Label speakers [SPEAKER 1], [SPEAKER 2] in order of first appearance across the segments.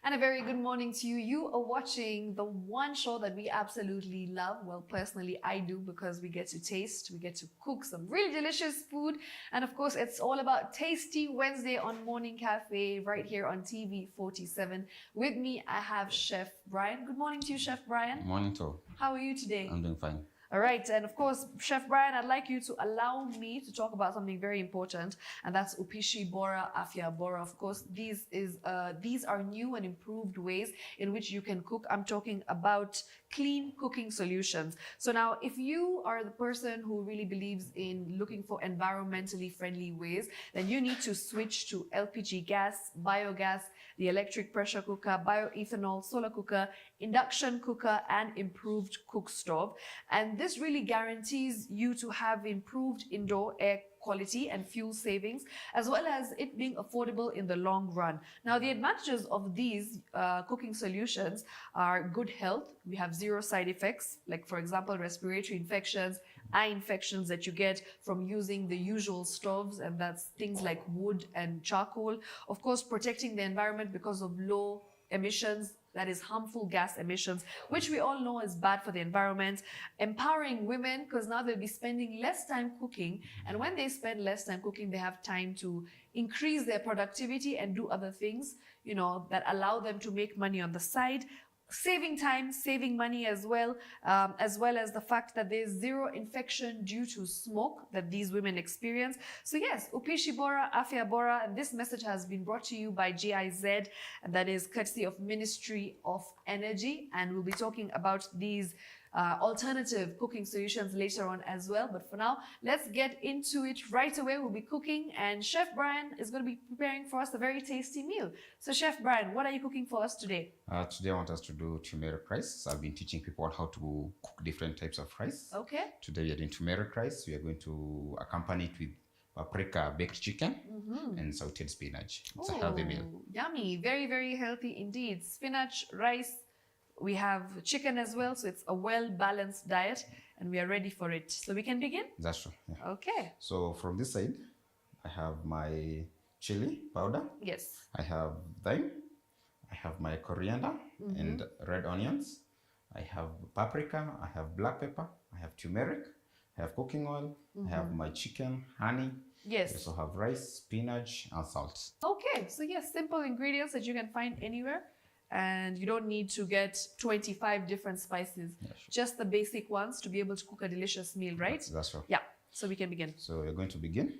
[SPEAKER 1] And a very good morning to you. You are watching the one show that we absolutely love. Well, personally, I do, because we get to taste, we get to cook some really delicious food. And of course, it's all about Tasty Wednesday on Morning Cafe right here on TV 47. With me, I have Chef Brian. Good morning to you, Chef Brian.
[SPEAKER 2] Morning, too.
[SPEAKER 1] How are you today?
[SPEAKER 2] I'm doing fine.
[SPEAKER 1] All right, and of course, Chef Brian, I'd like you to allow me to talk about something very important, and that's Upishi Bora, Afya Bora. Of course, these are new and improved ways in which you can cook. I'm talking about clean cooking solutions. So now, if you are the person who really believes in looking for environmentally friendly ways, then you need to switch to LPG gas, biogas, the electric pressure cooker, bioethanol, solar cooker, induction cooker, and improved cook stove. And this really guarantees you to have improved indoor air quality and fuel savings, as well as it being affordable in the long run. Now, the advantages of these cooking solutions are good health. We have zero side effects, like, for example, respiratory infections, eye infections that you get from using the usual stoves, and that's things like wood and charcoal. Of course, protecting the environment because of low emissions, that is harmful gas emissions, which we all know is bad for the environment. Empowering women, because now they'll be spending less time cooking. And when they spend less time cooking, they have time to increase their productivity and do other things, that allow them to make money on the side. Saving time, saving money as well as the fact that there's zero infection due to smoke that these women experience. So yes, Upishi Bora, Afya Bora, and this message has been brought to you by GIZ, and that is courtesy of Ministry of Energy. And we'll be talking about these alternative cooking solutions later on as well. But for now, let's get into it right away. We'll be cooking, and Chef Brian is going to be preparing for us a very tasty meal. So Chef Brian, what are you cooking for us today?
[SPEAKER 2] Today I want us to do turmeric rice. I've been teaching people how to cook different types of rice.
[SPEAKER 1] Okay.
[SPEAKER 2] Today we are doing turmeric rice. We are going to accompany it with paprika baked chicken and sauteed spinach. It's a healthy meal.
[SPEAKER 1] Yummy. Very, very healthy indeed. Spinach, rice. We have chicken as well, so it's a well-balanced diet, and we are ready for it. So we can begin?
[SPEAKER 2] That's true. Yeah.
[SPEAKER 1] Okay.
[SPEAKER 2] So from this side, I have my chili powder.
[SPEAKER 1] Yes.
[SPEAKER 2] I have thyme. I have my coriander and red onions. I have paprika. I have black pepper. I have turmeric. I have cooking oil. I have my chicken, honey.
[SPEAKER 1] Yes.
[SPEAKER 2] I also have rice, spinach, and salt.
[SPEAKER 1] Okay. So yes, simple ingredients that you can find anywhere. And you don't need to get 25 different spices. Yeah, sure. Just the basic ones to be able to cook a delicious meal, right?
[SPEAKER 2] That's right.
[SPEAKER 1] Yeah. So we can begin.
[SPEAKER 2] So we're going to begin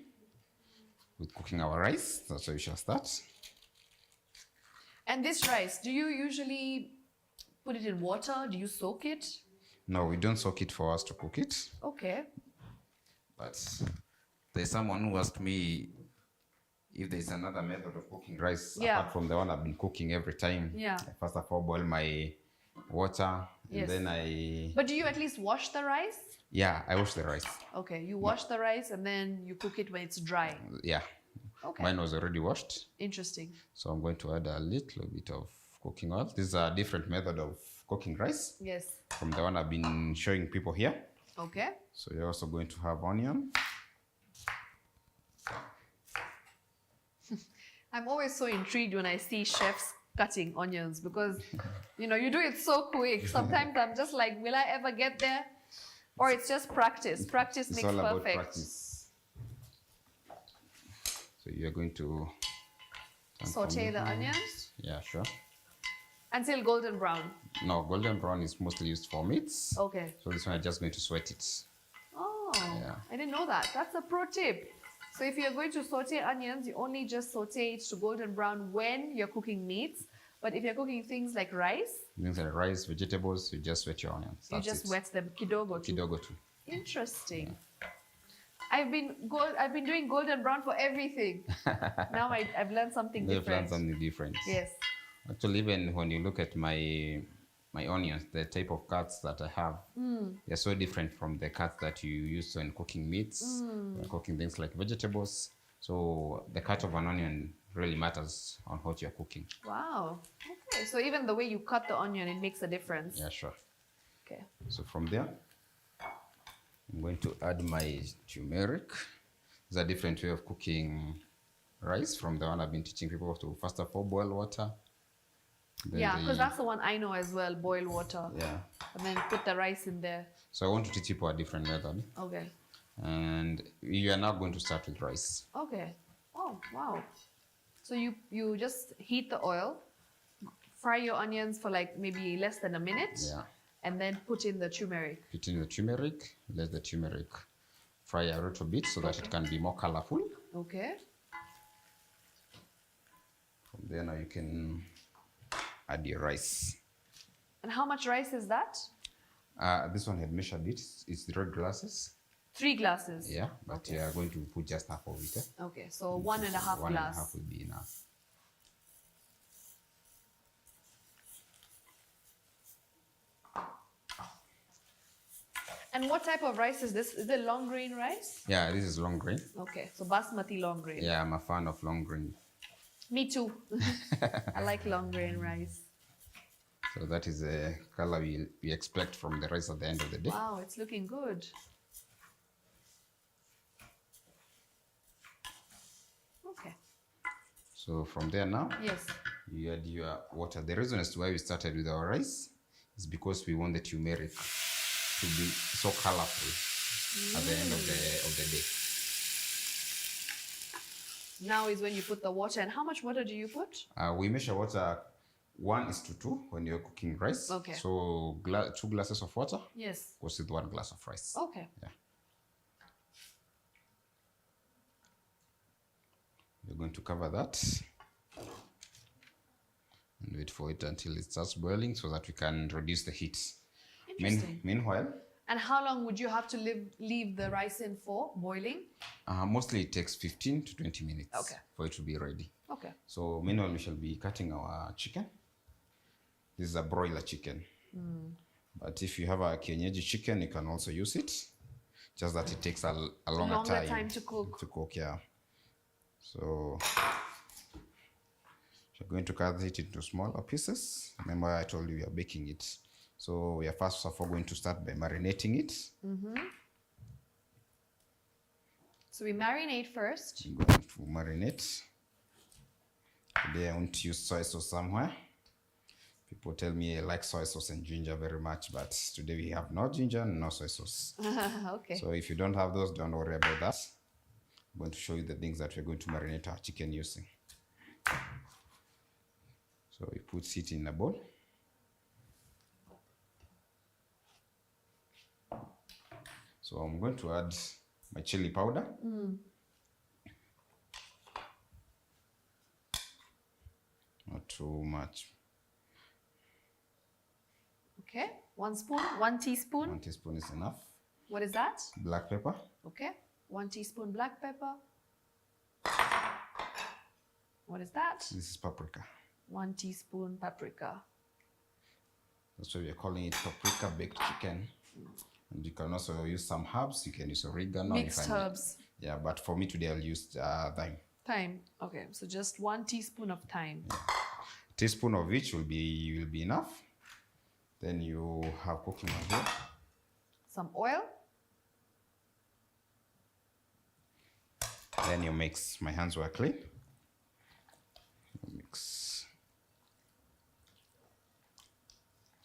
[SPEAKER 2] with cooking our rice. That's how we shall start.
[SPEAKER 1] And this rice, do you usually put it in water? Do you soak it?
[SPEAKER 2] No, we don't soak it for us to cook it.
[SPEAKER 1] Okay.
[SPEAKER 2] But there's someone who asked me if there's another method of cooking rice apart from the one I've been cooking every time.
[SPEAKER 1] Yeah.
[SPEAKER 2] I first of all boil my water, and then I...
[SPEAKER 1] But do you at least wash the rice?
[SPEAKER 2] Yeah, I wash the rice.
[SPEAKER 1] Okay, you wash the rice and then you cook it when it's dry.
[SPEAKER 2] Yeah.
[SPEAKER 1] Okay.
[SPEAKER 2] Mine was already washed.
[SPEAKER 1] Interesting.
[SPEAKER 2] So I'm going to add a little bit of cooking oil. This is a different method of cooking rice.
[SPEAKER 1] Yes.
[SPEAKER 2] From the one I've been showing people here.
[SPEAKER 1] Okay.
[SPEAKER 2] So you're also going to have onion.
[SPEAKER 1] I'm always so intrigued when I see chefs cutting onions, because, you do it so quick. Sometimes I'm just like, will I ever get there? Or it's just practice. Practice makes perfect. It's all about practice.
[SPEAKER 2] So you're going to
[SPEAKER 1] saute the onions?
[SPEAKER 2] Yeah, sure.
[SPEAKER 1] Until golden brown?
[SPEAKER 2] No, golden brown is mostly used for meats.
[SPEAKER 1] Okay.
[SPEAKER 2] So this one I'm just going to sweat it.
[SPEAKER 1] Oh, yeah. I didn't know that. That's a pro tip. So if you're going to saute onions, you only just saute it to golden brown when you're cooking meats. But if you're cooking things like rice,
[SPEAKER 2] vegetables, you just wet your onions.
[SPEAKER 1] You just wet them kidogo too.
[SPEAKER 2] Kidogo too.
[SPEAKER 1] Interesting. Yeah. I've been doing golden brown for everything. Now I've learned something different.
[SPEAKER 2] You've learned something different.
[SPEAKER 1] Yes.
[SPEAKER 2] Actually, even when you look at my onions, the type of cuts that I have, they're so different from the cuts that you use when cooking meats, when cooking things like vegetables. So the cut of an onion really matters on what you're cooking.
[SPEAKER 1] Wow. Okay. So even the way you cut the onion, it makes a difference.
[SPEAKER 2] Yeah, sure.
[SPEAKER 1] Okay.
[SPEAKER 2] So from there, I'm going to add my turmeric. It's a different way of cooking rice from the one I've been teaching people to. First of all, boil water. Then
[SPEAKER 1] Yeah, because that's the one I know as well. Boil water.
[SPEAKER 2] Yeah.
[SPEAKER 1] And then put the rice in there.
[SPEAKER 2] So I want to teach you a different method.
[SPEAKER 1] Okay.
[SPEAKER 2] And you are now going to start with rice.
[SPEAKER 1] Okay. Oh, wow. So you just heat the oil, fry your onions for like maybe less than a minute.
[SPEAKER 2] Yeah.
[SPEAKER 1] And then put in the turmeric.
[SPEAKER 2] Put in the turmeric. Let the turmeric fry a little bit so that it can be more colorful.
[SPEAKER 1] Okay.
[SPEAKER 2] From there now you can add your rice.
[SPEAKER 1] And how much rice is that?
[SPEAKER 2] This one had measured it. It's 3 glasses.
[SPEAKER 1] 3 glasses.
[SPEAKER 2] Yeah, but you are going to put just half of it.
[SPEAKER 1] Okay, so 1.5 glass.
[SPEAKER 2] 1.5 will be enough.
[SPEAKER 1] And what type of rice is this? Is it long grain rice?
[SPEAKER 2] Yeah, this is long grain.
[SPEAKER 1] Okay, so basmati long grain.
[SPEAKER 2] Yeah, I'm a fan of long grain.
[SPEAKER 1] Me too. I like long grain rice.
[SPEAKER 2] So that is the color we expect from the rice at the end of the day.
[SPEAKER 1] Wow, it's looking good. Okay.
[SPEAKER 2] So from there now,
[SPEAKER 1] Yes.
[SPEAKER 2] you add your water. The reason as to why we started with our rice is because we want the turmeric to be so colorful at the end of the day.
[SPEAKER 1] Now is when you put the water. And how much water do you put?
[SPEAKER 2] We measure water 1:2 when you're cooking rice.
[SPEAKER 1] Okay.
[SPEAKER 2] So 2 glasses of water
[SPEAKER 1] Yes.
[SPEAKER 2] goes with 1 glass of rice.
[SPEAKER 1] Okay.
[SPEAKER 2] Yeah. You're going to cover that and wait for it until it starts boiling so that we can reduce the heat.
[SPEAKER 1] Interesting.
[SPEAKER 2] Meanwhile,
[SPEAKER 1] And how long would you have to leave the rice in for boiling?
[SPEAKER 2] mostly it takes 15 to 20 minutes
[SPEAKER 1] Okay.
[SPEAKER 2] for it to be ready.
[SPEAKER 1] Okay.
[SPEAKER 2] So meanwhile, we shall be cutting our chicken. This is a broiler chicken. But if you have a kienyeji chicken, you can also use it. Just that it takes a longer time
[SPEAKER 1] to cook.
[SPEAKER 2] To cook, yeah. So you're going to cut it into smaller pieces. Remember, I told you we are baking it. So we are first of all going to start by marinating it.
[SPEAKER 1] So we marinate first.
[SPEAKER 2] I'm going to marinate. Today I want to use soy sauce somewhere. People tell me I like soy sauce and ginger very much, but today we have no ginger and no soy sauce.
[SPEAKER 1] Okay.
[SPEAKER 2] So if you don't have those, don't worry about that. I'm going to show you the things that we're going to marinate our chicken using. So we put it in a bowl. So I'm going to add my chili powder. Not too much.
[SPEAKER 1] Okay. 1 spoon, 1 teaspoon.
[SPEAKER 2] 1 teaspoon is enough.
[SPEAKER 1] What is that?
[SPEAKER 2] Black pepper.
[SPEAKER 1] Okay. 1 teaspoon black pepper. What is that?
[SPEAKER 2] This is paprika.
[SPEAKER 1] 1 teaspoon paprika.
[SPEAKER 2] That's why we are calling it paprika baked chicken. And you can also use some herbs. You can use oregano.
[SPEAKER 1] Mixed herbs.
[SPEAKER 2] Yeah, but for me today I'll use thyme.
[SPEAKER 1] Thyme. Okay, so just 1 teaspoon of thyme.
[SPEAKER 2] Yeah. Teaspoon of each will be enough. Then you have cooking oil here.
[SPEAKER 1] Some oil.
[SPEAKER 2] Then you mix. My hands were clean. You mix.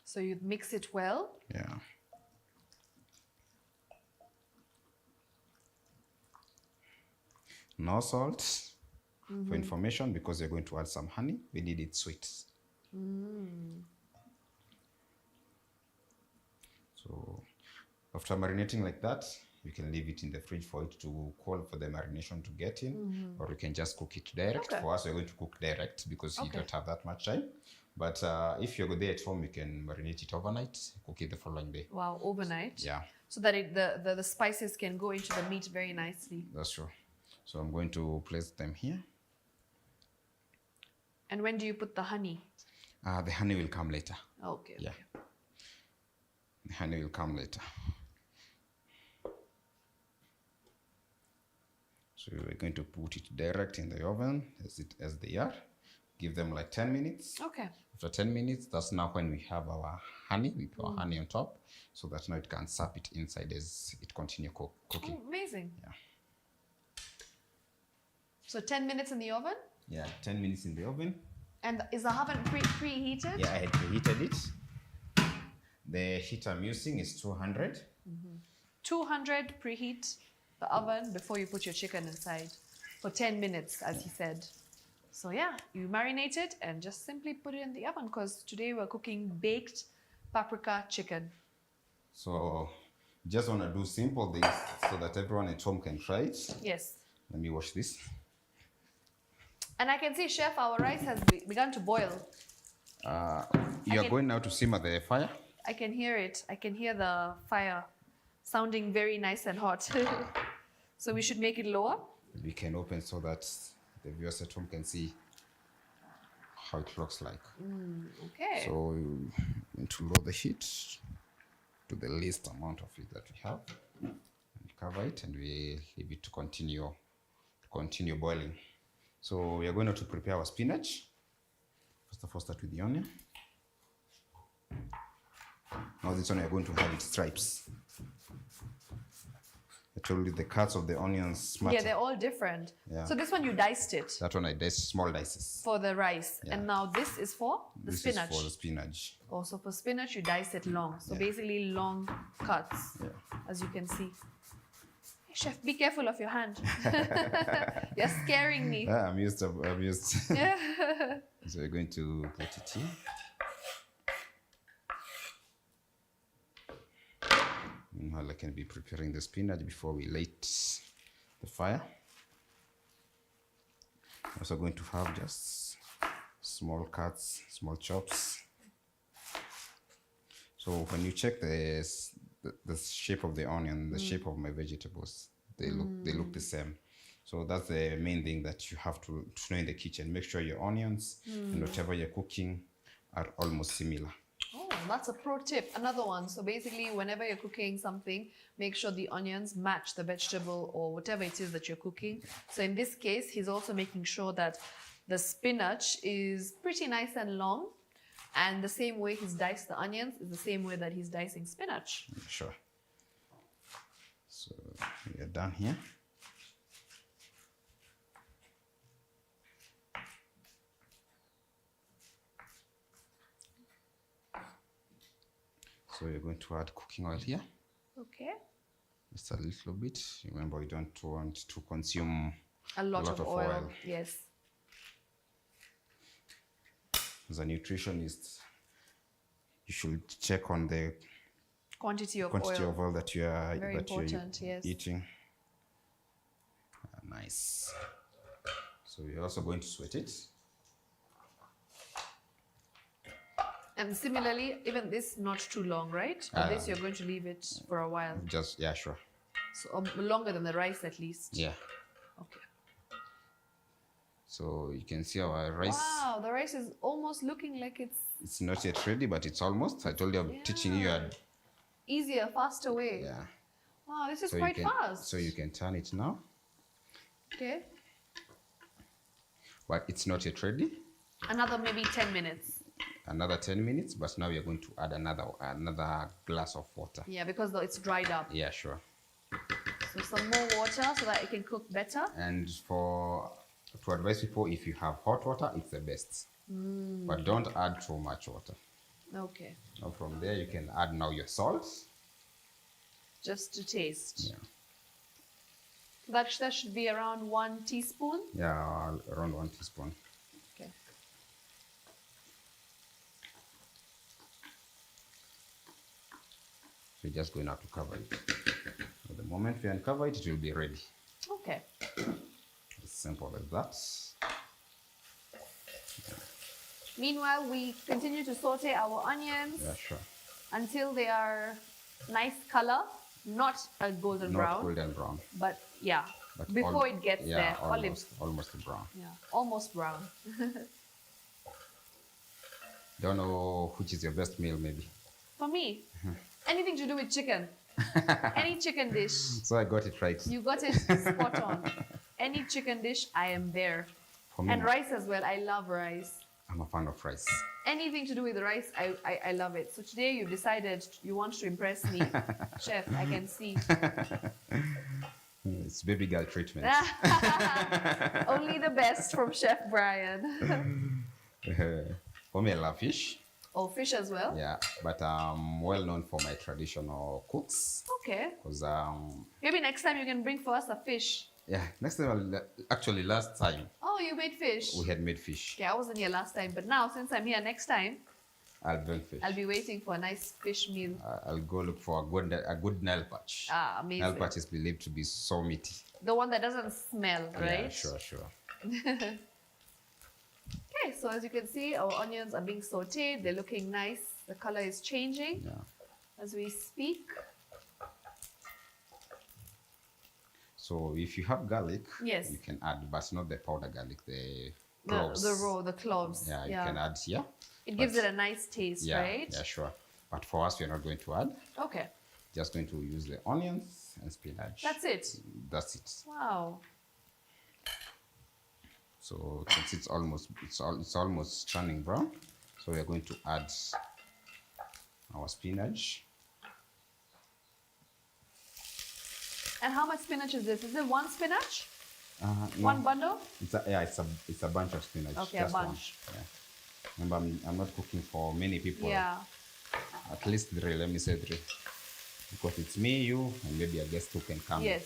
[SPEAKER 1] So you mix it well.
[SPEAKER 2] Yeah. No salt for information, because you're going to add some honey. We need it sweet. So after marinating like that, you can leave it in the fridge for it to cool for the marination to get in, or you can just cook it direct.
[SPEAKER 1] Okay.
[SPEAKER 2] For us, we're going to cook direct because you don't have that much time. But if you're there at home, you can marinate it overnight, cook it the following day.
[SPEAKER 1] Wow, overnight.
[SPEAKER 2] Yeah.
[SPEAKER 1] So that the spices can go into the meat very nicely.
[SPEAKER 2] That's true. So I'm going to place them here.
[SPEAKER 1] And when do you put the honey?
[SPEAKER 2] The honey will come later.
[SPEAKER 1] Okay.
[SPEAKER 2] Yeah. The honey will come later. So we're going to put it direct in the oven as they are. Give them like 10 minutes.
[SPEAKER 1] Okay.
[SPEAKER 2] After 10 minutes, that's now when we have our honey. We put our honey on top so that now it can sap it inside as it continues cooking.
[SPEAKER 1] Oh, amazing.
[SPEAKER 2] Yeah.
[SPEAKER 1] So 10 minutes in the oven?
[SPEAKER 2] Yeah, 10 minutes in the oven.
[SPEAKER 1] And is the oven preheated?
[SPEAKER 2] Yeah, I had preheated it. The heat I'm using is 200.
[SPEAKER 1] 200 preheat the oven before you put your chicken inside for 10 minutes, as he said. So yeah, you marinate it and just simply put it in the oven because today we're cooking baked paprika chicken.
[SPEAKER 2] So just want to do simple things so that everyone at home can try it.
[SPEAKER 1] Yes.
[SPEAKER 2] Let me wash this.
[SPEAKER 1] And I can see, Chef, our rice has begun to boil.
[SPEAKER 2] You are going now to simmer the fire.
[SPEAKER 1] I can hear it. I can hear the fire sounding very nice and hot. So we should make it lower.
[SPEAKER 2] We can open so that the viewers at home can see how it looks like.
[SPEAKER 1] Okay.
[SPEAKER 2] So you need to lower the heat to the least amount of it that we have. And cover it and we leave it to continue boiling. So we are going to prepare our spinach. First of all, start with the onion. Now this one we are going to have it stripes. I told you the cuts of the onions matter.
[SPEAKER 1] Yeah, they're all different.
[SPEAKER 2] Yeah.
[SPEAKER 1] So this one you diced it
[SPEAKER 2] That one I diced small dices.
[SPEAKER 1] for the rice.
[SPEAKER 2] Yeah.
[SPEAKER 1] And now this is for the
[SPEAKER 2] This
[SPEAKER 1] spinach.
[SPEAKER 2] is for the spinach.
[SPEAKER 1] Also for spinach, you dice it long. So
[SPEAKER 2] Yeah.
[SPEAKER 1] basically long cuts,
[SPEAKER 2] Yeah.
[SPEAKER 1] as you can see. Hey, Chef, be careful of your hand. You're scaring me.
[SPEAKER 2] Yeah, I'm used.
[SPEAKER 1] Yeah.
[SPEAKER 2] So we're going to put it here. Meanwhile, I can be preparing the spinach before we light the fire. Also going to have just small cuts, small chops. So when you check the shape of the onion, the shape of my vegetables, they look the same. So that's the main thing that you have to know in the kitchen. Make sure your onions and whatever you're cooking are almost similar.
[SPEAKER 1] Oh, that's a pro tip. Another one. So basically, whenever you're cooking something, make sure the onions match the vegetable or whatever it is that you're cooking. So in this case, he's also making sure that the spinach is pretty nice and long. And the same way he's diced the onions is the same way that he's dicing spinach.
[SPEAKER 2] Sure. So we are done here. So you're going to add cooking oil here,
[SPEAKER 1] Okay.
[SPEAKER 2] just a little bit. Remember, we don't want to consume
[SPEAKER 1] A lot of oil. Yes.
[SPEAKER 2] As a nutritionist, you should check on the
[SPEAKER 1] Quantity of
[SPEAKER 2] quantity
[SPEAKER 1] oil.
[SPEAKER 2] of oil that you are
[SPEAKER 1] Very important, yes.
[SPEAKER 2] eating. Nice. So you're also going to sweat it.
[SPEAKER 1] And similarly, even this not too long, right? Or this you're going to leave it for a while.
[SPEAKER 2] Just, yeah, sure.
[SPEAKER 1] So longer than the rice at least.
[SPEAKER 2] Yeah.
[SPEAKER 1] Okay.
[SPEAKER 2] So you can see our rice.
[SPEAKER 1] Wow, the rice is almost looking like
[SPEAKER 2] It's not yet ready, but it's almost. I told you I'm teaching you.
[SPEAKER 1] easier, faster way.
[SPEAKER 2] Yeah.
[SPEAKER 1] Wow, this is
[SPEAKER 2] So
[SPEAKER 1] quite
[SPEAKER 2] you can,
[SPEAKER 1] fast.
[SPEAKER 2] So you can turn it now.
[SPEAKER 1] Okay.
[SPEAKER 2] But it's not yet ready.
[SPEAKER 1] Another maybe 10 minutes.
[SPEAKER 2] Another 10 minutes, but now we are going to add another glass of water.
[SPEAKER 1] Yeah, because it's dried up.
[SPEAKER 2] Yeah, sure.
[SPEAKER 1] So some more water so that it can cook better.
[SPEAKER 2] And to advise people, if you have hot water, it's the best. But don't add too much water.
[SPEAKER 1] Okay.
[SPEAKER 2] Now from there, you can add now your salt.
[SPEAKER 1] Just to taste.
[SPEAKER 2] Yeah.
[SPEAKER 1] That should be around 1 teaspoon.
[SPEAKER 2] Yeah, around 1 teaspoon.
[SPEAKER 1] Okay.
[SPEAKER 2] So you're just going to have to cover it. At the moment we uncover it, it will be ready.
[SPEAKER 1] Okay.
[SPEAKER 2] As simple as that.
[SPEAKER 1] Meanwhile, we continue to saute our onions
[SPEAKER 2] Yeah, sure.
[SPEAKER 1] until they are nice color, not a golden
[SPEAKER 2] Not
[SPEAKER 1] brown,
[SPEAKER 2] golden brown.
[SPEAKER 1] but yeah,
[SPEAKER 2] But
[SPEAKER 1] before it gets
[SPEAKER 2] yeah,
[SPEAKER 1] there, olive.
[SPEAKER 2] almost brown.
[SPEAKER 1] Yeah, almost brown.
[SPEAKER 2] Don't know which is your best meal, maybe.
[SPEAKER 1] For me, anything to do with chicken, any chicken dish,
[SPEAKER 2] So I got it right.
[SPEAKER 1] you got it spot on. Any chicken dish, I am there.
[SPEAKER 2] For me,
[SPEAKER 1] And rice as well. I love rice.
[SPEAKER 2] I'm a fan of rice.
[SPEAKER 1] Anything to do with rice, I love it. So today you've decided you want to impress me. Chef, I can see.
[SPEAKER 2] It's baby girl treatment.
[SPEAKER 1] Only the best from Chef Brian.
[SPEAKER 2] For me, I love fish.
[SPEAKER 1] Oh, fish as well?
[SPEAKER 2] Yeah, but I'm well known for my traditional cooks.
[SPEAKER 1] Okay.
[SPEAKER 2] Because
[SPEAKER 1] Maybe next time you can bring for us a fish.
[SPEAKER 2] yeah, next time actually last time
[SPEAKER 1] Oh, you made fish.
[SPEAKER 2] we had made fish.
[SPEAKER 1] Okay, I wasn't here last time, but now since I'm here next time,
[SPEAKER 2] I'll bring fish.
[SPEAKER 1] I'll be waiting for a nice fish meal.
[SPEAKER 2] I'll go look for a good nail patch.
[SPEAKER 1] Ah, amazing.
[SPEAKER 2] Nail patch is believed to be so meaty.
[SPEAKER 1] The one that doesn't smell, right?
[SPEAKER 2] Yeah, sure.
[SPEAKER 1] Okay, so as you can see, our onions are being sauteed. They're looking nice. The color is changing as we speak.
[SPEAKER 2] So if you have garlic,
[SPEAKER 1] Yes.
[SPEAKER 2] you can add, but not the powder garlic, the
[SPEAKER 1] The
[SPEAKER 2] cloves.
[SPEAKER 1] the cloves.
[SPEAKER 2] Yeah, you can add here.
[SPEAKER 1] It gives it a nice taste, right?
[SPEAKER 2] Yeah, sure. But for us, we're not going to add.
[SPEAKER 1] Okay.
[SPEAKER 2] Just going to use the onions and spinach.
[SPEAKER 1] That's it.
[SPEAKER 2] That's it.
[SPEAKER 1] Wow.
[SPEAKER 2] So since it's almost turning brown, so we're going to add our spinach.
[SPEAKER 1] And how much spinach is this? Is it one spinach?
[SPEAKER 2] No,
[SPEAKER 1] One bundle?
[SPEAKER 2] it's a bunch of spinach.
[SPEAKER 1] Okay,
[SPEAKER 2] just
[SPEAKER 1] a bunch.
[SPEAKER 2] One. Yeah. Remember, I'm not cooking for many people.
[SPEAKER 1] Yeah.
[SPEAKER 2] At least 3. Let me say 3, because it's me, you, and maybe a guest who can come.
[SPEAKER 1] Yes.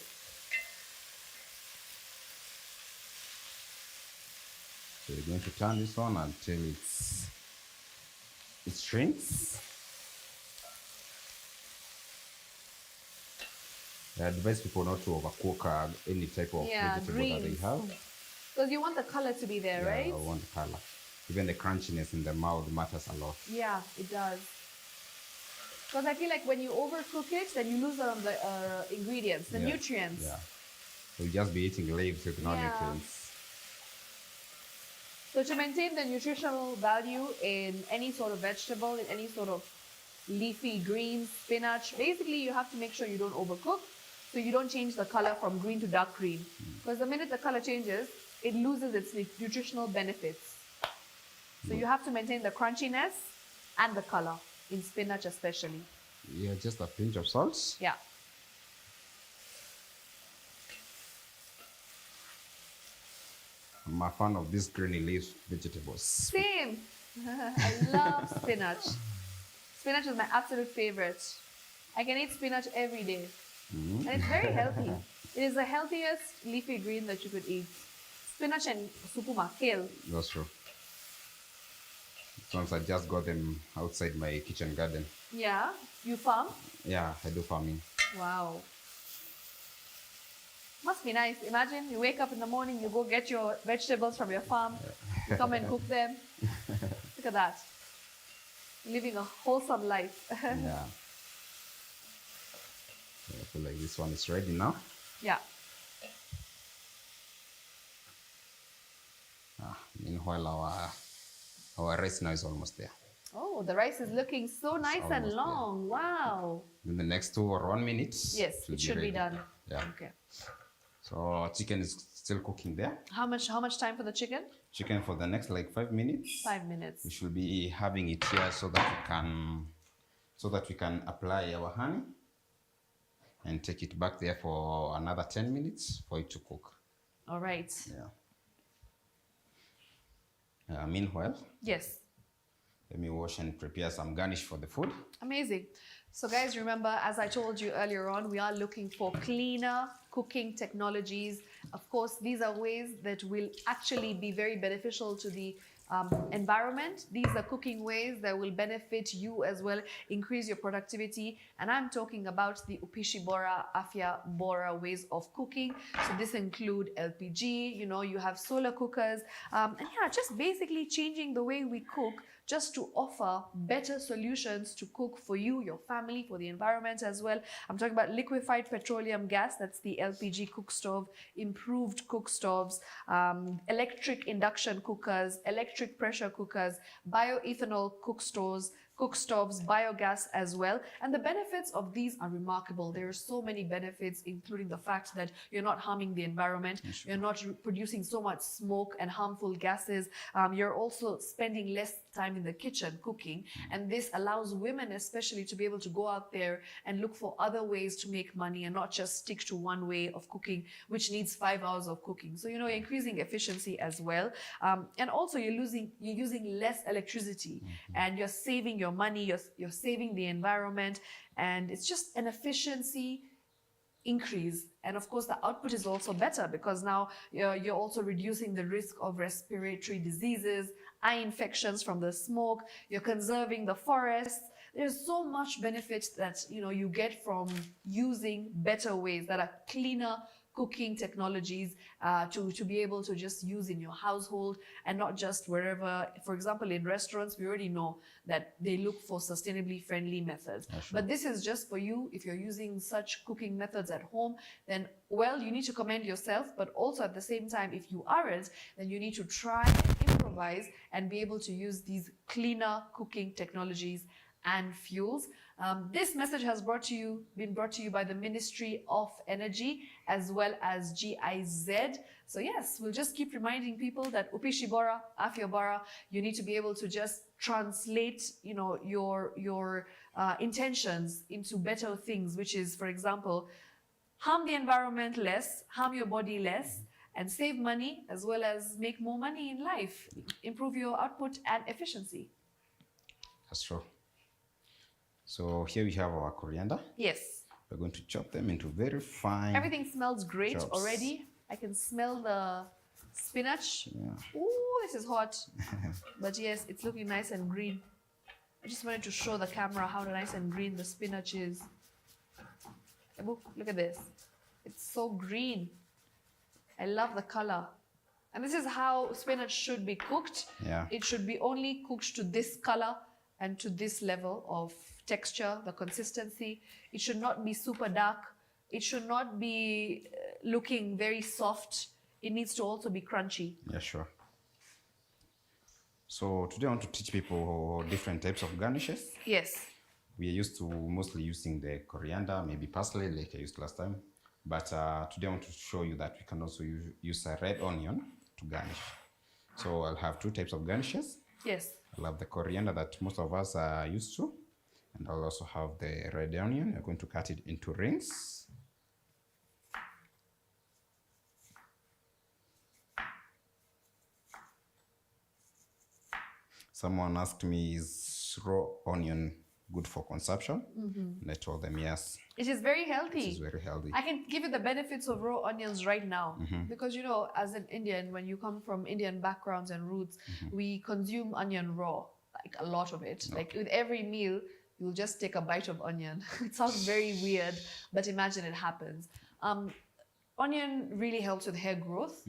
[SPEAKER 2] So we're going to turn this on until it shrinks. I advise people not to overcook any type of vegetable that they have.
[SPEAKER 1] Because you want the color to be there, right?
[SPEAKER 2] I want the color. Even the crunchiness in the mouth matters a lot.
[SPEAKER 1] Yeah, it does. Because I feel like when you overcook it, then you lose out on the ingredients, the nutrients.
[SPEAKER 2] Yeah. So you just be eating leaves with no nutrients.
[SPEAKER 1] So to maintain the nutritional value in any sort of vegetable, in any sort of leafy greens, spinach, basically you have to make sure you don't overcook, so you don't change the color from green to dark green. Because the minute the color changes, it loses its nutritional benefits. So you have to maintain the crunchiness and the color, in spinach especially.
[SPEAKER 2] Yeah, just a pinch of salt.
[SPEAKER 1] Yeah.
[SPEAKER 2] I'm a fan of these greeny leaf vegetables.
[SPEAKER 1] Same. I love spinach. Spinach is my absolute favorite. I can eat spinach every day. And it's very healthy. It is the healthiest leafy green that you could eat. Spinach and supuma, kale.
[SPEAKER 2] That's true. Once I just got them outside my kitchen garden.
[SPEAKER 1] Yeah, you farm?
[SPEAKER 2] Yeah, I do farming.
[SPEAKER 1] Wow. Must be nice. Imagine you wake up in the morning, you go get your vegetables from your farm, you come and cook them. Look at that. Living a wholesome life.
[SPEAKER 2] Yeah. I feel like this one is ready now.
[SPEAKER 1] Yeah.
[SPEAKER 2] Meanwhile, our rice now is almost there.
[SPEAKER 1] Oh, the rice is looking so nice and
[SPEAKER 2] almost
[SPEAKER 1] long. Wow.
[SPEAKER 2] In the next 2 or 1 minute.
[SPEAKER 1] Yes, it should be done.
[SPEAKER 2] Yeah.
[SPEAKER 1] Okay.
[SPEAKER 2] So chicken is still cooking there.
[SPEAKER 1] How much time for the chicken?
[SPEAKER 2] Chicken for the next like 5 minutes.
[SPEAKER 1] 5 minutes.
[SPEAKER 2] We should be having it here so that we can apply our honey and take it back there for another 10 minutes for it to cook.
[SPEAKER 1] All right.
[SPEAKER 2] Yeah. Meanwhile,
[SPEAKER 1] Yes.
[SPEAKER 2] let me wash and prepare some garnish for the food.
[SPEAKER 1] Amazing. So guys, remember, as I told you earlier on, we are looking for cleaner cooking technologies. Of course, these are ways that will actually be very beneficial to the environment. These are cooking ways that will benefit you as well, increase your productivity. And I'm talking about the Upishi Bora, Afya Bora ways of cooking. So this include LPG, you have solar cookers. And yeah, just basically changing the way we cook just to offer better solutions to cook for you, your family, for the environment as well. I'm talking about liquefied petroleum gas, that's the LPG cook stove, improved cook stoves, electric induction cookers, electric pressure cookers, bioethanol cook stoves, cook stoves, biogas as well. And the benefits of these are remarkable. There are so many benefits, including the fact that you're not harming the environment, you're not producing so much smoke and harmful gases. You're also spending less time in the kitchen cooking. And this allows women especially to be able to go out there and look for other ways to make money and not just stick to one way of cooking, which needs 5 hours of cooking. So, you're increasing efficiency as well. And also you're using less electricity and you're saving your money, you're saving the environment, and it's just an efficiency increase. And of course the output is also better because now you're also reducing the risk of respiratory diseases, eye infections from the smoke, you're conserving the forests. There's so much benefit that you get from using better ways that are cleaner cooking technologies to be able to just use in your household and not just wherever. For example, in restaurants, we already know that they look for sustainably friendly methods.
[SPEAKER 2] Yeah, sure.
[SPEAKER 1] But this is just for you. If you're using such cooking methods at home, then, well, you need to commend yourself. But also at the same time, if you aren't, then you need to try and improvise and be able to use these cleaner cooking technologies and fuels. This message has been brought to you by the Ministry of Energy as well as GIZ. So yes, we'll just keep reminding people that upishi bora, afya bora. You need to be able to just translate, your intentions into better things, which is, for example, harm the environment less, harm your body less, and save money as well as make more money in life, improve your output and efficiency.
[SPEAKER 2] That's true. So here we have our coriander.
[SPEAKER 1] Yes.
[SPEAKER 2] We're going to chop them into very fine.
[SPEAKER 1] Everything smells great
[SPEAKER 2] chops.
[SPEAKER 1] already. I can smell the spinach.
[SPEAKER 2] Yeah.
[SPEAKER 1] Ooh, this is hot. But yes, it's looking nice and green. I just wanted to show the camera how nice and green the spinach is. Look at this. It's so green. I love the color. And this is how spinach should be cooked.
[SPEAKER 2] Yeah.
[SPEAKER 1] It should be only cooked to this color and to this level of texture, the consistency. It should not be super dark. It should not be looking very soft. It needs to also be crunchy.
[SPEAKER 2] Yeah, sure. So today I want to teach people different types of garnishes.
[SPEAKER 1] Yes.
[SPEAKER 2] We are used to mostly using the coriander, maybe parsley like I used last time. But today I want to show you that we can also use a red onion to garnish. So I'll have two types of garnishes.
[SPEAKER 1] Yes.
[SPEAKER 2] I'll have the coriander that most of us are used to. And I'll also have the red onion. We're going to cut it into rings. Someone asked me, is raw onion good for consumption? And I told them yes.
[SPEAKER 1] It is very healthy.
[SPEAKER 2] It is very healthy.
[SPEAKER 1] I can give you the benefits of raw onions right now. Because, as an Indian, when you come from Indian backgrounds and roots, we consume onion raw, like a lot of it. Like with every meal, you'll just take a bite of onion. It sounds very weird, but imagine it happens. Onion really helps with hair growth.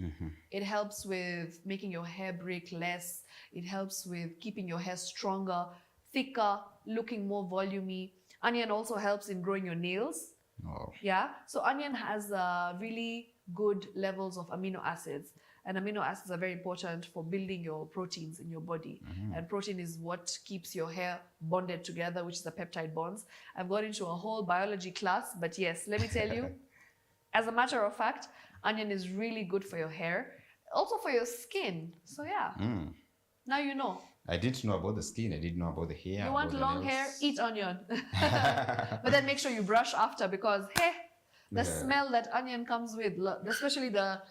[SPEAKER 1] It helps with making your hair break less. It helps with keeping your hair stronger, thicker, looking more volumey. Onion also helps in growing your nails.
[SPEAKER 2] Oh.
[SPEAKER 1] Yeah. So onion has really good levels of amino acids. And amino acids are very important for building your proteins in your body. And protein is what keeps your hair bonded together, which is the peptide bonds. I've got into a whole biology class, but yes, let me tell you, as a matter of fact, onion is really good for your hair, also for your skin. So yeah, now you know.
[SPEAKER 2] I didn't know about the skin. I didn't know about the hair.
[SPEAKER 1] You want long hair? Eat onion. But then make sure you brush after because, hey, the smell that onion comes with, especially the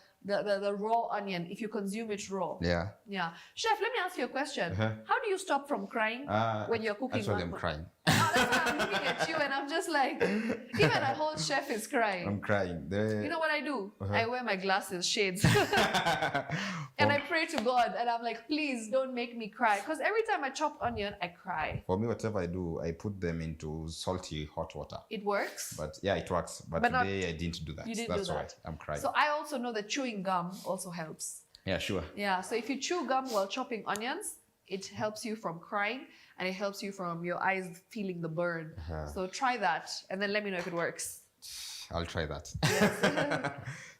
[SPEAKER 1] raw onion, if you consume it raw.
[SPEAKER 2] Yeah.
[SPEAKER 1] Yeah. Chef, let me ask you a question. How do you stop from crying when you're cooking?
[SPEAKER 2] Actually, I'm crying.
[SPEAKER 1] Oh, that's why I'm looking at you and I'm just like, even a whole chef is crying.
[SPEAKER 2] I'm crying.
[SPEAKER 1] You know what I do? I wear my glasses, shades. And I pray to God and I'm like, please don't make me cry. Because every time I chop onion, I cry.
[SPEAKER 2] For me, whatever I do, I put them into salty hot water.
[SPEAKER 1] It works?
[SPEAKER 2] But yeah, it works. But today I didn't do that.
[SPEAKER 1] You didn't
[SPEAKER 2] That's
[SPEAKER 1] do
[SPEAKER 2] why
[SPEAKER 1] that.
[SPEAKER 2] I'm crying.
[SPEAKER 1] So I also know that chewing gum also helps.
[SPEAKER 2] Yeah, sure.
[SPEAKER 1] Yeah, so if you chew gum while chopping onions, it helps you from crying and it helps you from your eyes feeling the burn. So try that and then let me know if it works.
[SPEAKER 2] I'll try that.
[SPEAKER 1] Yes.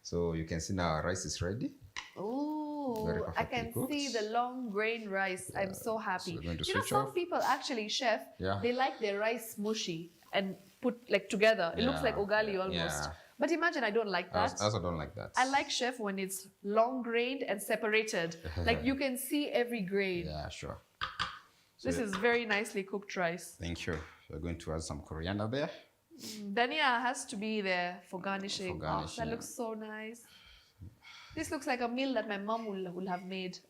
[SPEAKER 2] So you can see now our rice is ready.
[SPEAKER 1] Oh, Oh, I
[SPEAKER 2] perfectly
[SPEAKER 1] can see
[SPEAKER 2] cooked.
[SPEAKER 1] the long grain rice. I'm so happy.
[SPEAKER 2] we're going to
[SPEAKER 1] You know,
[SPEAKER 2] switch
[SPEAKER 1] some
[SPEAKER 2] off.
[SPEAKER 1] people actually, chef,
[SPEAKER 2] Yeah.
[SPEAKER 1] they like their rice mushy and put like together. It looks like
[SPEAKER 2] Yeah,
[SPEAKER 1] ugali almost.
[SPEAKER 2] yeah.
[SPEAKER 1] But imagine I don't like that.
[SPEAKER 2] I also don't like that.
[SPEAKER 1] I like, chef, when it's long grained and separated. Like you can see every grain.
[SPEAKER 2] Yeah, sure.
[SPEAKER 1] This is very nicely cooked rice.
[SPEAKER 2] Thank you. We're going to add some coriander there.
[SPEAKER 1] Dhania has to be there for garnishing.
[SPEAKER 2] For garnishing.
[SPEAKER 1] Oh, that looks so nice. This looks like a meal that my mom will have made.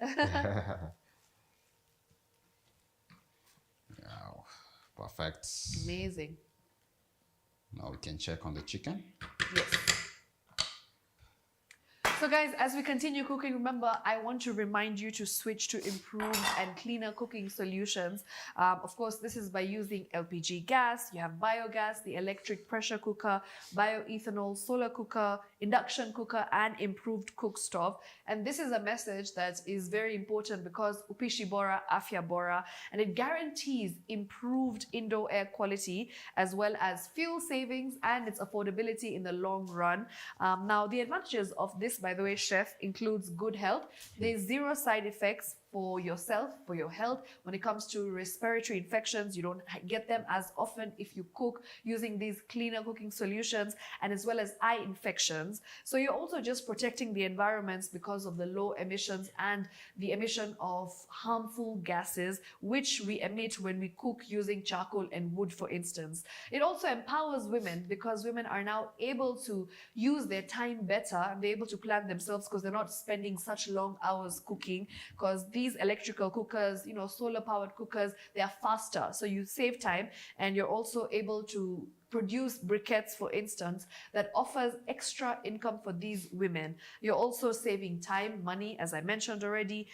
[SPEAKER 2] Wow, perfect.
[SPEAKER 1] Amazing.
[SPEAKER 2] Now we can check on the chicken.
[SPEAKER 1] Yes. So guys, as we continue cooking, remember, I want to remind you to switch to improved and cleaner cooking solutions. Of course, this is by using LPG gas. You have biogas, the electric pressure cooker, bioethanol, solar cooker, induction cooker, and improved cook stove. And this is a message that is very important because upishi bora, afya bora, and it guarantees improved indoor air quality as well as fuel savings and its affordability in the long run. Now, the advantages of this, by the way, chef, includes good health. There's zero side effects for yourself, for your health. When it comes to respiratory infections, you don't get them as often if you cook using these cleaner cooking solutions, and as well as eye infections. So you're also just protecting the environments because of the low emissions and the emission of harmful gases, which we emit when we cook using charcoal and wood, for instance. It also empowers women because women are now able to use their time better and they're able to plan themselves because they're not spending such long hours cooking, because these electrical cookers, you know, solar powered cookers, they are faster. So you save time and you're also able to produce briquettes, for instance, that offers extra income for these women. You're also saving time, money, as I mentioned already.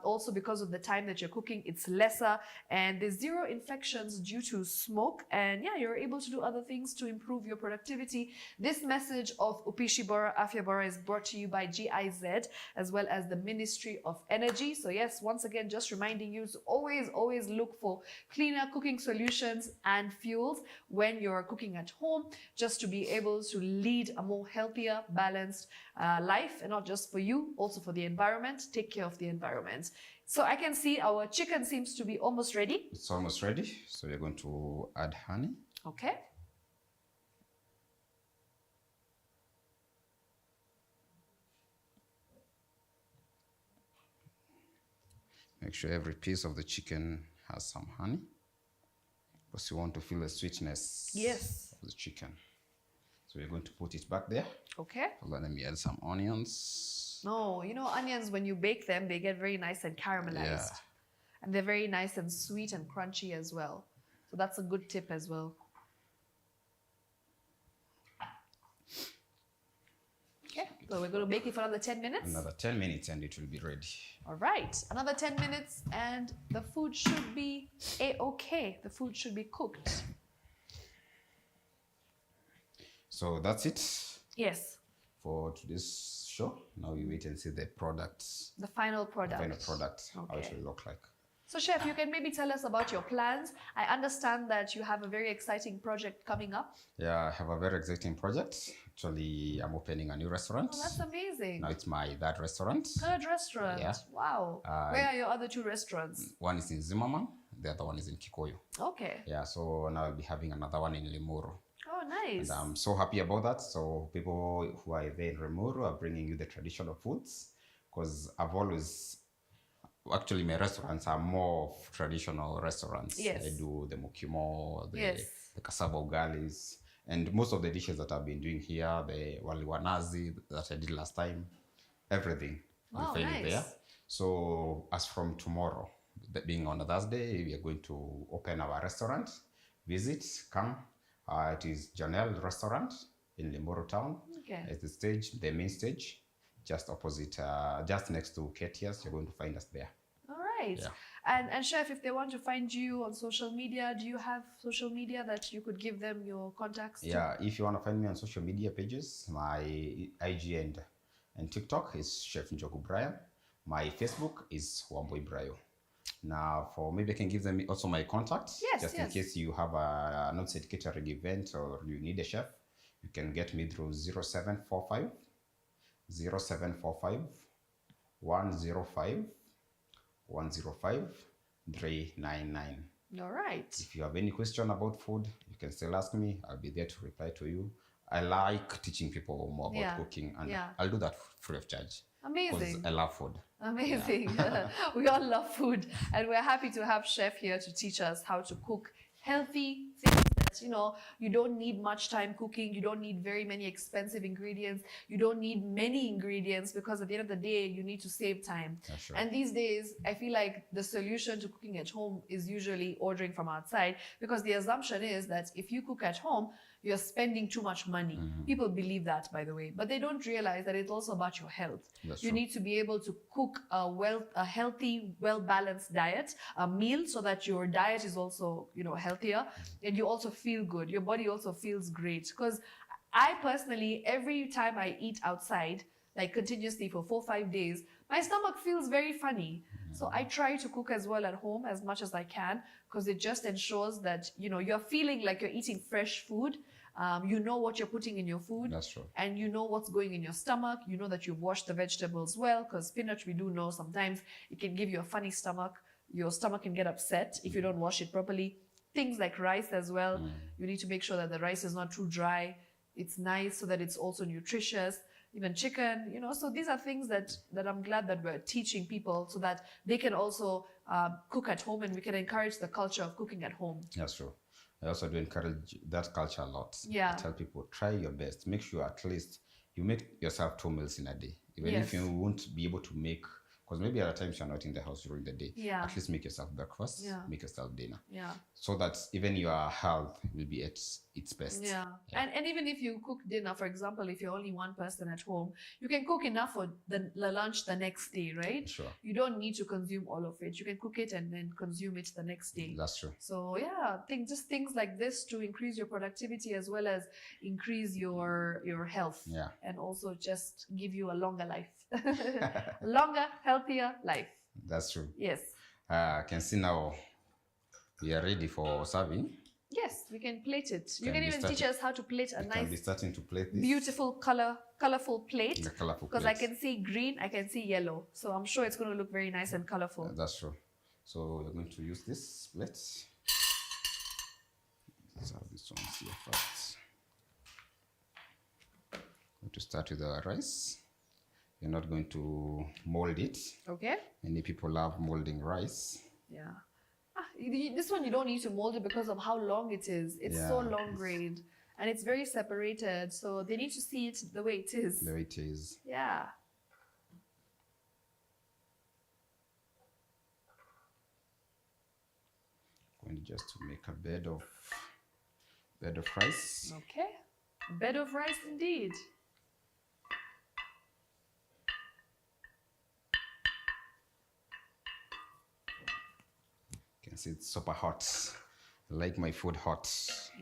[SPEAKER 1] Also, because of the time that you're cooking, it's lesser, and there's zero infections due to smoke. And yeah, you're able to do other things to improve your productivity. This message of Upishi Bora, Afya Bora is brought to you by GIZ, as well as the Ministry of Energy. So yes, once again, just reminding you to always look for cleaner cooking solutions and fuels when you're cooking at home, just to be able to lead a more healthier, balanced life, and not just for you, also for the environment. Take care of the environment. So I can see our chicken seems to be almost ready.
[SPEAKER 2] It's almost ready. So we're going to add honey.
[SPEAKER 1] Okay.
[SPEAKER 2] Make sure every piece of the chicken has some honey, because you want to feel the sweetness of the chicken. So we're going to put it back there.
[SPEAKER 1] Okay.
[SPEAKER 2] Let me add some onions.
[SPEAKER 1] No, you know, onions, when you bake them, they get very nice and caramelized.
[SPEAKER 2] Yeah.
[SPEAKER 1] And they're very nice and sweet and crunchy as well. So that's a good tip as well. Okay, so we're going to bake it for another 10 minutes.
[SPEAKER 2] Another 10 minutes and it will be ready.
[SPEAKER 1] All right, another 10 minutes and the food should be a-okay. The food should be cooked.
[SPEAKER 2] So that's it.
[SPEAKER 1] Yes.
[SPEAKER 2] For today's show. Now we wait and see the product.
[SPEAKER 1] The final product.
[SPEAKER 2] The final product, how it
[SPEAKER 1] Okay.
[SPEAKER 2] will look like.
[SPEAKER 1] So chef, you can maybe tell us about your plans. I understand that you have a very exciting project coming up.
[SPEAKER 2] Yeah, I have a very exciting project. Actually, I'm opening a new restaurant.
[SPEAKER 1] Oh, that's amazing.
[SPEAKER 2] Now it's my third restaurant.
[SPEAKER 1] Third restaurant.
[SPEAKER 2] Yeah.
[SPEAKER 1] Wow. Where are your other two restaurants?
[SPEAKER 2] One is in Zimmerman, the other one is in Kikoyo.
[SPEAKER 1] Okay.
[SPEAKER 2] Yeah, so now I'll be having another one in Limuru.
[SPEAKER 1] Oh, nice.
[SPEAKER 2] And I'm so happy about that. So people who are there in Limuru are bringing you the traditional foods, because I've always, actually my restaurants are more of traditional restaurants.
[SPEAKER 1] Yes.
[SPEAKER 2] I do the mukimo,
[SPEAKER 1] Yes.
[SPEAKER 2] the cassava ugalis, and most of the dishes that I've been doing here, the wali wanazi that I did last time, everything
[SPEAKER 1] Wow,
[SPEAKER 2] you find
[SPEAKER 1] nice.
[SPEAKER 2] it there. So as from tomorrow, that being on a Thursday, we are going to open our restaurant. Visit, come. It is Janelle Restaurant in Limuru Town.
[SPEAKER 1] Okay.
[SPEAKER 2] It's the stage, the main stage, just opposite, just next to KTS. You're going to find us there.
[SPEAKER 1] All right.
[SPEAKER 2] Yeah.
[SPEAKER 1] And chef, if they want to find you on social media, do you have social media that you could give them your contacts to?
[SPEAKER 2] Yeah, if you want to find me on social media pages, my IG and TikTok is Chef Njoku Brian. My Facebook is Wamboy Brayo. Now, for maybe I can give them also my contacts.
[SPEAKER 1] Yes,
[SPEAKER 2] just in case you have an outside catering event or you need a chef, you can get me through 0745 105 105 399.
[SPEAKER 1] All right.
[SPEAKER 2] If you have any question about food, you can still ask me. I'll be there to reply to you. I like teaching people more about cooking, and I'll do that free of charge.
[SPEAKER 1] Amazing.
[SPEAKER 2] Because I love food.
[SPEAKER 1] Amazing. We all love food, and we're happy to have Chef here to teach us how to cook healthy things that, you don't need much time cooking. You don't need very many expensive ingredients. You don't need many ingredients, because at the end of the day, you need to save time.
[SPEAKER 2] That's right.
[SPEAKER 1] And these days, I feel like the solution to cooking at home is usually ordering from outside, because the assumption is that if you cook at home, you're spending too much money. People believe that, by the way, but they don't realize that it's also about your health.
[SPEAKER 2] That's
[SPEAKER 1] you
[SPEAKER 2] true.
[SPEAKER 1] need to be able to cook a healthy, well-balanced diet, a meal, so that your diet is also, healthier, and you also feel good. Your body also feels great. Because I personally, every time I eat outside, like continuously for 4-5 days, my stomach feels very funny. So I try to cook as well at home as much as I can, because it just ensures that, you're feeling like you're eating fresh food. You know what you're putting in your food.
[SPEAKER 2] That's true.
[SPEAKER 1] And you know what's going in your stomach. You know that you've washed the vegetables well, because spinach, we do know sometimes it can give you a funny stomach. Your stomach can get upset if you don't wash it properly. Things like rice as well. You need to make sure that the rice is not too dry. It's nice so that it's also nutritious. Even chicken, so these are things that I'm glad that we're teaching people, so that they can also cook at home, and we can encourage the culture of cooking at home.
[SPEAKER 2] That's true. I also do encourage that culture a lot.
[SPEAKER 1] Yeah.
[SPEAKER 2] I tell people, try your best. Make sure at least you make yourself 2 meals in a day. Even
[SPEAKER 1] Yes.
[SPEAKER 2] if you won't be able to make, because maybe at times you're not in the house during the day.
[SPEAKER 1] Yeah.
[SPEAKER 2] At least make yourself breakfast, make yourself dinner.
[SPEAKER 1] Yeah.
[SPEAKER 2] So that even your health will be at its best.
[SPEAKER 1] Yeah. And even if you cook dinner, for example, if you're only one person at home, you can cook enough for the lunch the next day, right?
[SPEAKER 2] Sure.
[SPEAKER 1] You don't need to consume all of it. You can cook it and then consume it the next day.
[SPEAKER 2] That's true.
[SPEAKER 1] So just things like this to increase your productivity, as well as increase your health.
[SPEAKER 2] Yeah.
[SPEAKER 1] And also just give you a longer life. Longer, healthier life.
[SPEAKER 2] That's true.
[SPEAKER 1] Yes.
[SPEAKER 2] I can see now we are ready for serving.
[SPEAKER 1] Yes, we can plate it. You
[SPEAKER 2] Can
[SPEAKER 1] can
[SPEAKER 2] we
[SPEAKER 1] even
[SPEAKER 2] start
[SPEAKER 1] teach
[SPEAKER 2] it?
[SPEAKER 1] us how to plate a
[SPEAKER 2] We can be
[SPEAKER 1] nice,
[SPEAKER 2] starting to plate this.
[SPEAKER 1] beautiful, colorful plate.
[SPEAKER 2] The colorful
[SPEAKER 1] Because I
[SPEAKER 2] plates.
[SPEAKER 1] can see green, I can see yellow. So I'm sure it's going to look very nice and colorful.
[SPEAKER 2] That's true. So we're going to use this plate. Let's have this one here first. Going to start with the rice. You're not going to mold it.
[SPEAKER 1] Okay?
[SPEAKER 2] Many people love molding rice.
[SPEAKER 1] Yeah. This one you don't need to mold it because of how long it is. It's so
[SPEAKER 2] Yeah,
[SPEAKER 1] long grained and it's very separated. So they need to see it the way it is.
[SPEAKER 2] The way it is.
[SPEAKER 1] Yeah.
[SPEAKER 2] Going just to make a bed of rice.
[SPEAKER 1] Okay. Bed of rice indeed.
[SPEAKER 2] You can see it's super hot. I like my food hot.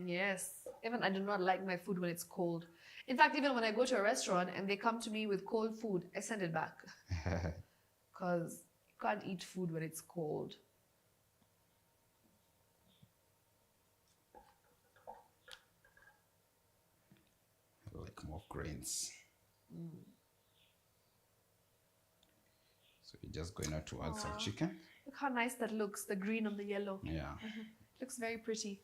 [SPEAKER 1] Yes. Even I do not like my food when it's cold. In fact, even when I go to a restaurant and they come to me with cold food, I send it back. Because you can't eat food when it's cold.
[SPEAKER 2] I like more grains. So we're just going to add some chicken.
[SPEAKER 1] Look how nice that looks, the green on the yellow.
[SPEAKER 2] Yeah.
[SPEAKER 1] Looks very pretty.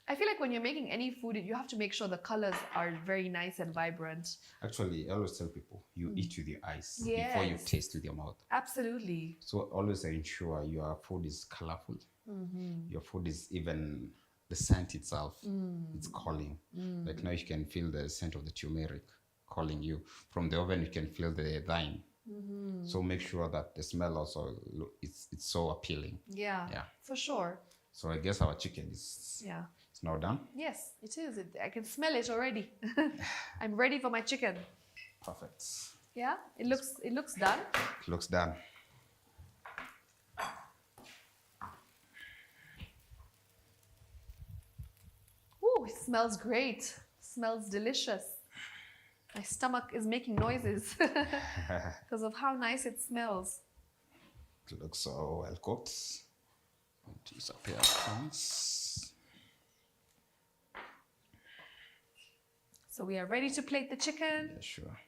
[SPEAKER 1] I feel like when you're making any food, you have to make sure the colors are very nice and vibrant.
[SPEAKER 2] Actually, I always tell people, you eat with your eyes before you
[SPEAKER 1] Yes.
[SPEAKER 2] taste with your mouth.
[SPEAKER 1] Absolutely.
[SPEAKER 2] So always ensure your food is colorful. Your food is even the scent itself. It's calling. Like now you can feel the scent of the turmeric calling you. From the oven, you can feel the thyme. So make sure that the smell also it's so appealing.
[SPEAKER 1] Yeah.
[SPEAKER 2] Yeah.
[SPEAKER 1] For sure.
[SPEAKER 2] So I guess our chicken is it's now done.
[SPEAKER 1] Yes, it is. I can smell it already. I'm ready for my chicken.
[SPEAKER 2] Perfect.
[SPEAKER 1] Yeah, it looks done.
[SPEAKER 2] It looks done.
[SPEAKER 1] Ooh, it smells great. Smells delicious. My stomach is making noises because of how nice it smells.
[SPEAKER 2] It looks so well cooked. Use a pair of tongs.
[SPEAKER 1] So we are ready to plate the chicken.
[SPEAKER 2] Yeah, sure.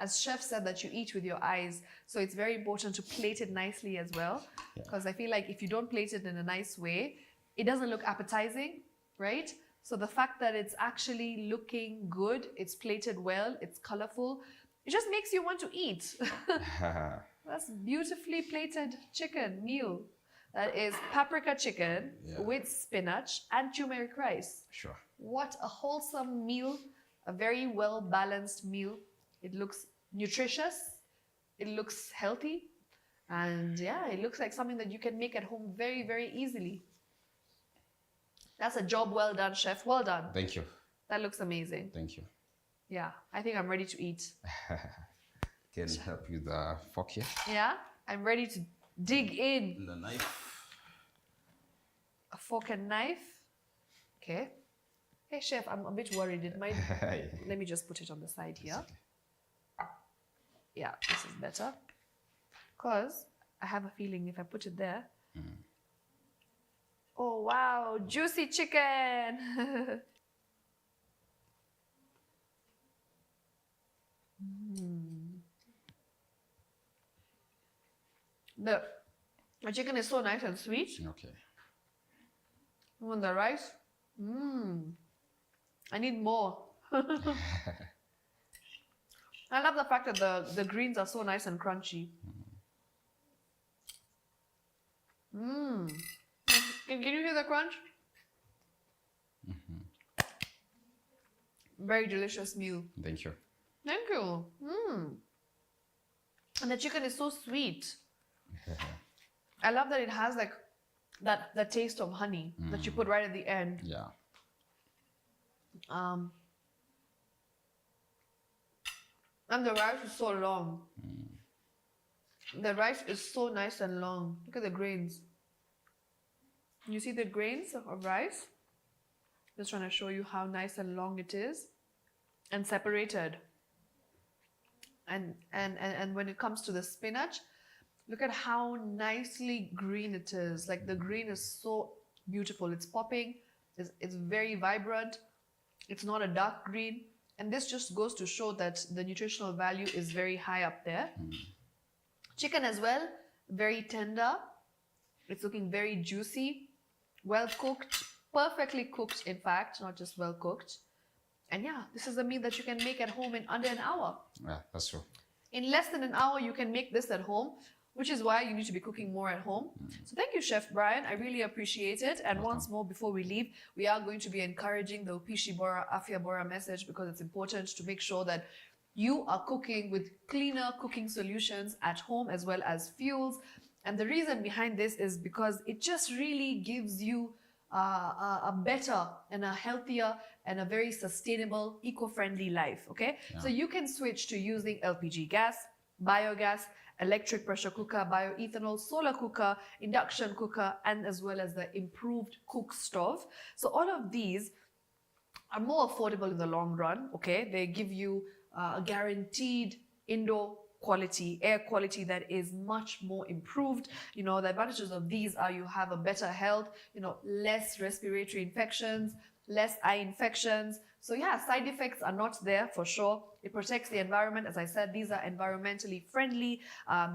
[SPEAKER 1] as Chef said, that you eat with your eyes. So it's very important to plate it nicely as well. Because I feel like if you don't plate it in a nice way, it doesn't look appetizing, right? So the fact that it's actually looking good, it's plated well, it's colorful, it just makes you want to eat. That's beautifully plated chicken meal. That is paprika chicken with spinach and turmeric rice.
[SPEAKER 2] Sure.
[SPEAKER 1] What a wholesome meal, a very well balanced meal. It looks nutritious, it looks healthy, and yeah, it looks like something that you can make at home very, very easily. That's a job well done, Chef. Well done.
[SPEAKER 2] Thank you.
[SPEAKER 1] That looks amazing.
[SPEAKER 2] Thank you.
[SPEAKER 1] Yeah, I think I'm ready to eat.
[SPEAKER 2] Can help you with the fork here.
[SPEAKER 1] Yeah, I'm ready to dig in.
[SPEAKER 2] The knife.
[SPEAKER 1] A fork and knife. Okay. Hey, Chef, I'm a bit worried. It might. Let me just put it on the side here.
[SPEAKER 2] Okay.
[SPEAKER 1] Yeah, this is better. Because I have a feeling if I put it there. Oh, wow. Juicy chicken. The chicken is so nice and sweet.
[SPEAKER 2] Okay.
[SPEAKER 1] And the rice, I need more. I love the fact that the greens are so nice and crunchy. Can you hear the crunch? Very delicious meal.
[SPEAKER 2] Thank you.
[SPEAKER 1] Thank you. And the chicken is so sweet. I love that it has like that taste of honey that you put right at the end.
[SPEAKER 2] Yeah.
[SPEAKER 1] And the rice is so long. The rice is so nice and long. Look at the grains. You see the grains of rice? Just trying to show you how nice and long it is. And separated. And when it comes to the spinach, look at how nicely green it is. Like the green is so beautiful. It's popping. It's very vibrant. It's not a dark green. And this just goes to show that the nutritional value is very high up there. Chicken as well, very tender. It's looking very juicy, well cooked, perfectly cooked in fact, not just well cooked. And yeah, this is a meal that you can make at home in under an hour.
[SPEAKER 2] Yeah, that's true.
[SPEAKER 1] In less than an hour, you can make this at home, which is why you need to be cooking more at home. So thank you, Chef Brian. I really appreciate it. And once more, before we leave, we are going to be encouraging the Upishi Bora, Afya Bora message because it's important to make sure that you are cooking with cleaner cooking solutions at home as well as fuels. And the reason behind this is because it just really gives you a better and a healthier and a very sustainable, eco-friendly life, okay? Yeah. So you can switch to using LPG gas, biogas, electric pressure cooker, bioethanol, solar cooker, induction cooker, and as well as the improved cook stove. So all of these are more affordable in the long run, okay? They give you a guaranteed indoor quality, air quality that is much more improved. You know, the advantages of these are you have a better health, you know, less respiratory infections, less eye infections. So yeah, side effects are not there for sure. It protects the environment. As I said, these are environmentally friendly.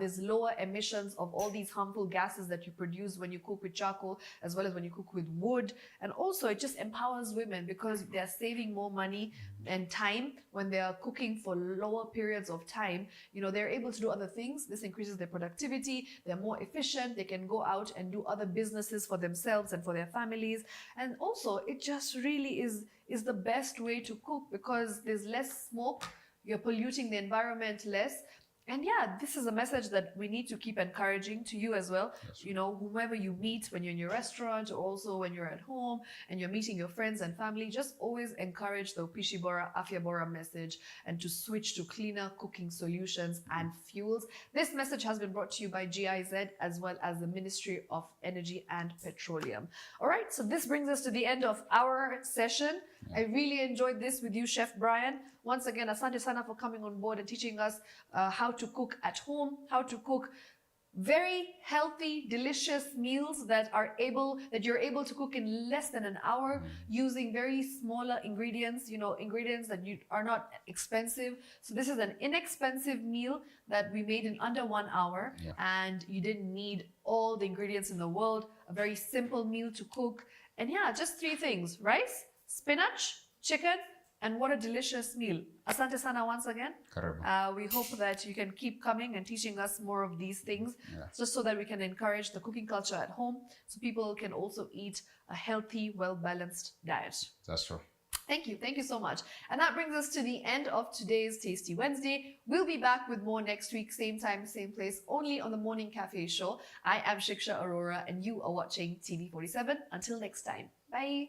[SPEAKER 1] There's lower emissions of all these harmful gases that you produce when you cook with charcoal, as well as when you cook with wood. And also it just empowers women because they're saving more money and time when they are cooking for lower periods of time. You know, they're able to do other things. This increases their productivity. They're more efficient. They can go out and do other businesses for themselves and for their families. And also it just really is the best way to cook because there's less smoke, you're polluting the environment less. And yeah, this is a message that we need to keep encouraging to you as well. Yes. You know, whomever you meet when you're in your restaurant or also when you're at home and you're meeting your friends and family, just always encourage the Upishi Bora, Afya Bora message and to switch to cleaner cooking solutions and fuels. This message has been brought to you by GIZ as well as the Ministry of Energy and Petroleum. All right, so this brings us to the end of our session. I really enjoyed this with you, Chef Brian. Once again, asante sana for coming on board and teaching us how to cook at home, how to cook very healthy, delicious meals that you're able to cook in less than an hour using very smaller ingredients, ingredients that are not expensive. So this is an inexpensive meal that we made in under 1 hour, and you didn't need all the ingredients in the world. A very simple meal to cook. And yeah, just 3 things: rice, spinach, chicken, and what a delicious meal. Asante sana once again. We hope that you can keep coming and teaching us more of these things, just so that we can encourage the cooking culture at home, so people can also eat a healthy, well-balanced diet.
[SPEAKER 2] That's true.
[SPEAKER 1] Thank you. Thank you so much. And that brings us to the end of today's Tasty Wednesday. We'll be back with more next week, same time, same place, only on the Morning Cafe Show. I am Shiksha Arora, and you are watching TV47. Until next time. Bye.